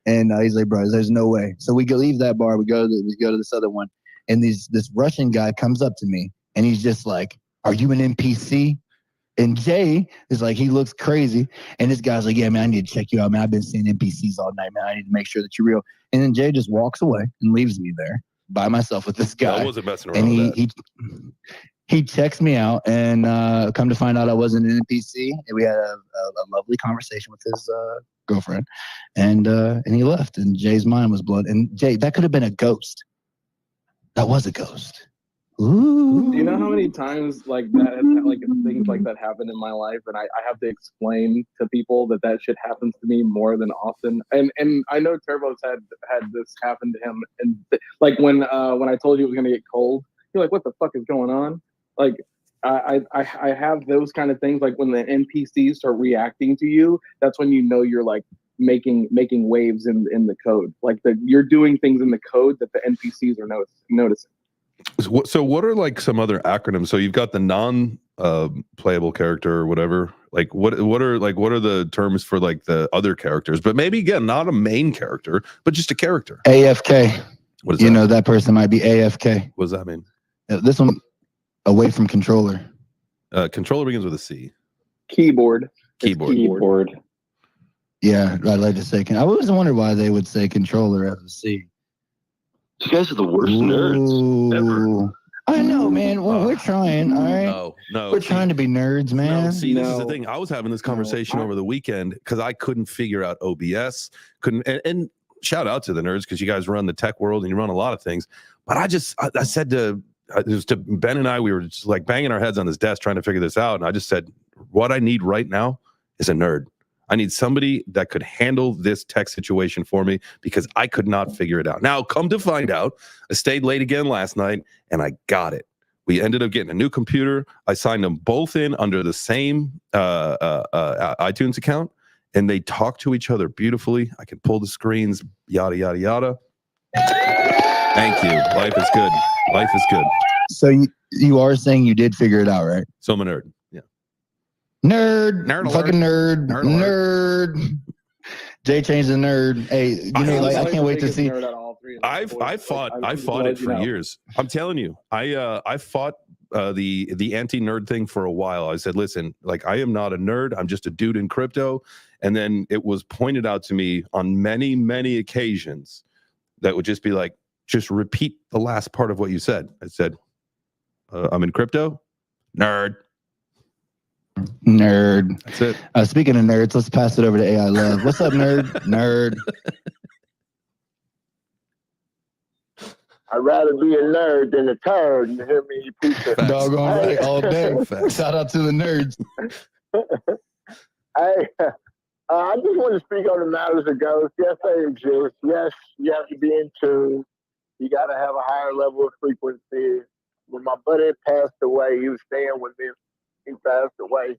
And he's like, bro, there's no way. So we leave that bar. We go to this other one, and this Russian guy comes up to me, and he's just like, are you an NPC? And Jay is like, he looks crazy. And this guy's like, yeah, man, I need to check you out, man. I've been seeing NPCs all night, man. I need to make sure that you're real. And then Jay just walks away and leaves me there by myself with this guy. I wasn't messing around with that. He checks me out, and come to find out I wasn't an NPC. And we had a lovely conversation with his girlfriend, and he left. And Jay's mind was blown. And Jay, that could have been a ghost. That was a ghost. Ooh. Do you know how many times like that, like things like that happen in my life, and I have to explain to people that shit happens to me more than often. And I know Turbo's had this happen to him, and like when I told you it was gonna get cold, you're like, what the fuck is going on? Like I have those kind of things. Like when the NPCs start reacting to you, that's when you know you're like making waves in the code. Like you're doing things in the code that the NPCs are noticing. So what are like some other acronyms? So you've got the non-playable character or whatever. Like what are the terms for like the other characters? But maybe again, not a main character, but just a character. AFK. What is you that? know that person might be AFK. What does that mean? This one, away from controller. Controller begins with a C. Keyboard. Yeah, I'd like to say. I always wonder why they would say controller as a C. You guys are the worst nerds ever. I know, man. Well, we're trying. All right. No. We're trying to be nerds, man. No, see, this is the thing. I was having this conversation over the weekend because I couldn't figure out OBS. And shout out to the nerds because you guys run the tech world and you run a lot of things. But I said to Ben and I, we were just like banging our heads on this desk trying to figure this out. And I just said, what I need right now is a nerd. I need somebody that could handle this tech situation for me because I could not figure it out. Now, come to find out, I stayed late again last night and I got it. We ended up getting a new computer. I signed them both in under the same iTunes account, and they talk to each other beautifully. I can pull the screens, yada, yada, yada. Thank you. Life is good. Life is good. So you are saying you did figure it out, right? So I'm a nerd. Yeah. Nerd fucking alert. Nerd. Jay changed the nerd. Hey, you know, like I can't wait to see. I fought it for years. I'm telling you, I fought the anti-nerd thing for a while. I said, listen, like I am not a nerd. I'm just a dude in crypto. And then it was pointed out to me on many, many occasions that would just be like, just repeat the last part of what you said. I said, I'm in crypto. Nerd. That's it. Speaking of nerds, let's pass it over to AI Love. What's up, nerd? Nerd. I'd rather be a nerd than a turd. You hear me, you piece of doggone right all day. Shout out to the nerds. I just want to speak on the matters of ghosts. Yes, they exist. Yes, you have to be in tune. You got to have a higher level of frequency. When my buddy passed away, he was staying with me. He passed away.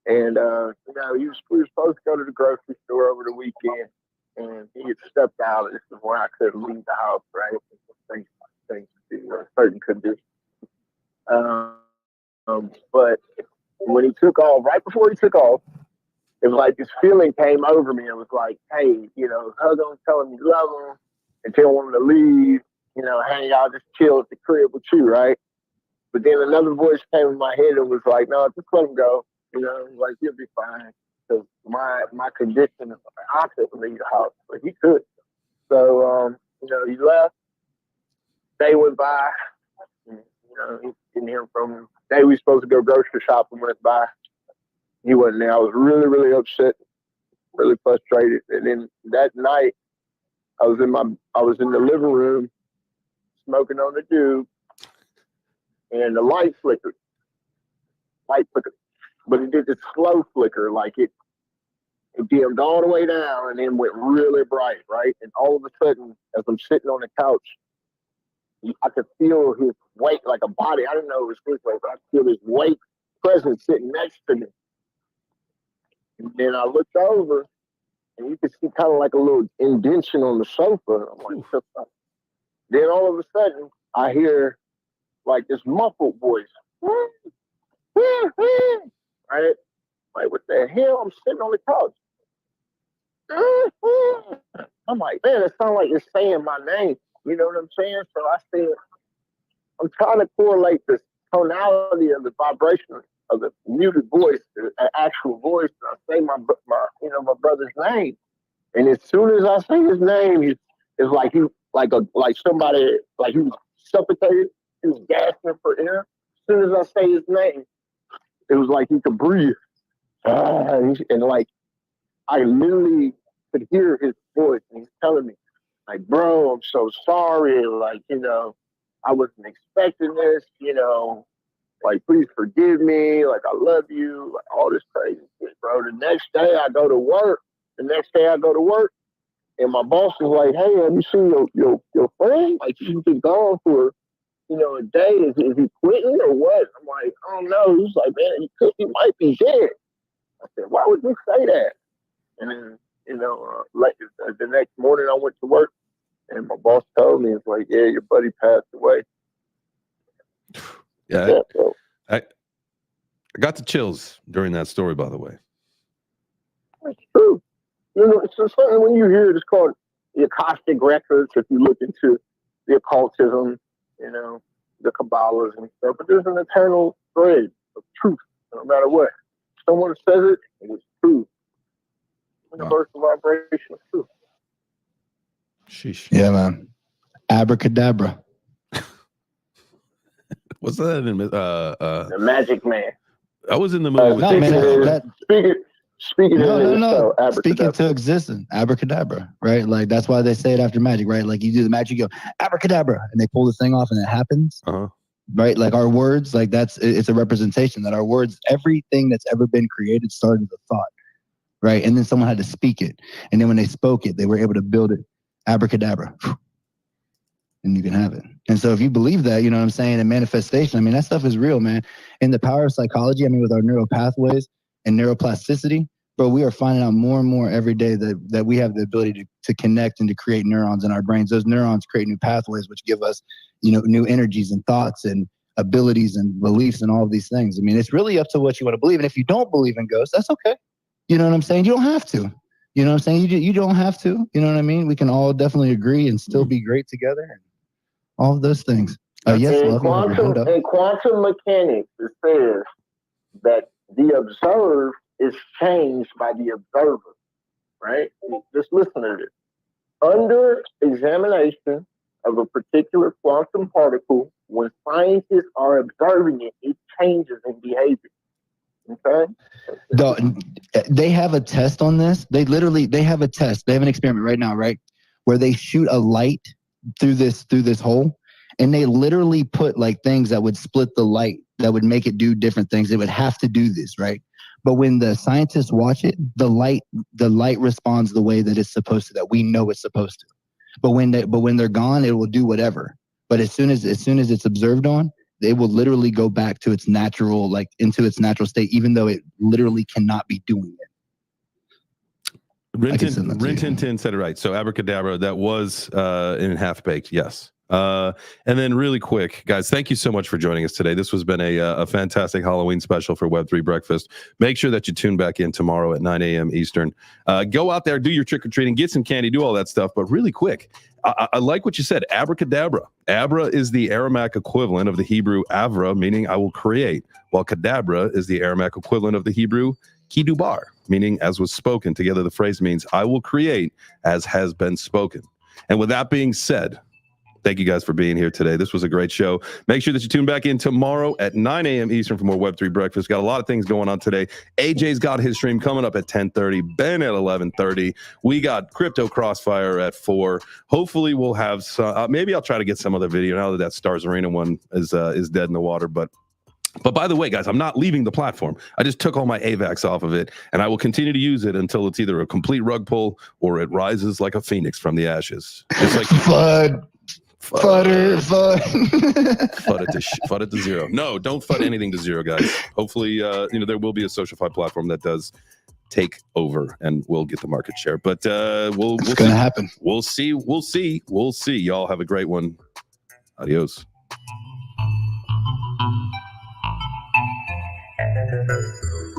And, we were supposed to go to the grocery store over the weekend. And he had stepped out. This is where I couldn't leave the house, right? Things to certain conditions. But when he took off, right before he took off, it was like this feeling came over me. It was like, hey, hug him, tell him you love him, and tell him to leave. Hey, I'll just chill at the crib with you, right? But then another voice came in my head and was like, no, just let him go. Like he'll be fine. Because my condition is I couldn't leave the house, but he could. So, he left. Day went by. He didn't hear from him. Day we were supposed to go grocery shopping went by. He wasn't there. I was really, really upset, really frustrated. And then that night, I was in the living room smoking on the tube, and the light flickered. But it did this slow flicker, like it dimmed all the way down and then went really bright, right? And all of a sudden, as I'm sitting on the couch, I could feel his weight, like a body. I didn't know it was his weight, but I could feel his weight presence sitting next to me. And then I looked over, and you could see kind of like a little indentation on the sofa. I'm like, then all of a sudden, I hear like this muffled voice. Right? Like, what the hell? I'm sitting on the couch. I'm like, man, it sounds like it's saying my name. You know what I'm saying? So I said, I'm trying to correlate the tonality of the vibration of the muted voice, the actual voice. And I say my brother's name, and as soon as I say his name, it's like somebody like he was suffocated. He was gasping for air. As soon as I say his name, it was like he could breathe, and like I literally could hear his voice, and he's telling me, like, bro, I'm so sorry. Like, I wasn't expecting this, like, please forgive me. Like, I love you. Like, all this crazy shit, bro. The next day I go to work, and my boss is like, hey, have you seen your friend? Like, he's been gone for, a day. Is he quitting or what? I'm like, I don't know. He's like, man, he might be dead. I said, why would you say that? And then, the next morning I went to work, and my boss told me, it's like, yeah, your buddy passed away. Yeah, I got the chills during that story, by the way. It's true. It's something when you hear it, it's called the Akashic Records. If you look into the occultism, the Kabbalahs and stuff, but there's an eternal thread of truth, no matter what. Someone says it, and it's true. Universal vibration of truth. Sheesh. Yeah, man. Abracadabra. What's that in the Magic Man? I was in the movie with Speaking to existence, abracadabra, right? Like that's why they say it after magic, right? Like you do the magic, you go abracadabra, and they pull the thing off, and it happens, right? Like our words, like it's a representation that our words, everything that's ever been created started with a thought, right? And then someone had to speak it, and then when they spoke it, they were able to build it, abracadabra, and you can have it. And so if you believe that, you know what I'm saying, and manifestation, I mean, that stuff is real, man. In the power of psychology, I mean, with our neural pathways and neuroplasticity, but we are finding out more and more every day that we have the ability to connect and to create neurons in our brains. Those neurons create new pathways, which give us, new energies and thoughts and abilities and beliefs and all of these things. I mean, it's really up to what you want to believe. And if you don't believe in ghosts, that's okay. You know what I'm saying? You don't have to. You know what I'm saying? You don't have to. You know what I mean? We can all definitely agree and still be great together. And all of those things. Yes, in quantum mechanics, it says that the observed is changed by the observer, right? Just listen to this. Under examination of a particular quantum particle, when scientists are observing it, it changes in behavior. Okay? They have a test on this. They have a test. They have an experiment right now, right? Where they shoot a light through this hole, and they literally put like things that would split the light, that would make it do different things. It would have to do this, right? But when the scientists watch it, the light responds the way that it's supposed to, that we know it's supposed to. But when they're gone, it will do whatever. But as soon as it's observed on, they will literally go back to its natural, like into its natural state, even though it literally cannot be doing it. Rintintin said it right. So abracadabra, that was in Half Baked, yes. And then really quick, guys, thank you so much for joining us today. This has been a fantastic Halloween special for Web3 Breakfast. Make sure that you tune back in tomorrow at 9 a.m. Eastern. Go out there, do your trick-or-treating, get some candy, do all that stuff. But really quick, I like what you said, abracadabra. Abra is the Aramaic equivalent of the Hebrew avra, meaning I will create, while kadabra is the Aramaic equivalent of the Hebrew kidubar, meaning as was spoken. Together, the phrase means I will create as has been spoken. And with that being said, thank you guys for being here today. This was a great show. Make sure that you tune back in tomorrow at 9 a.m. Eastern for more Web3 Breakfast. Got a lot of things going on today. AJ's got his stream coming up at 10:30. Ben at 11:30. We got Crypto Crossfire at 4. Hopefully we'll have some. Maybe I'll try to get some other video now that Stars Arena one is dead in the water. But by the way, guys, I'm not leaving the platform. I just took all my AVAX off of it, and I will continue to use it until it's either a complete rug pull or it rises like a phoenix from the ashes. Just like FUD it to zero. No, don't FUD anything to zero, guys. Hopefully, there will be a SocialFi platform that does take over and we'll get the market share. But we'll it's gonna happen. We'll see. Y'all have a great one. Adios. Breakfast.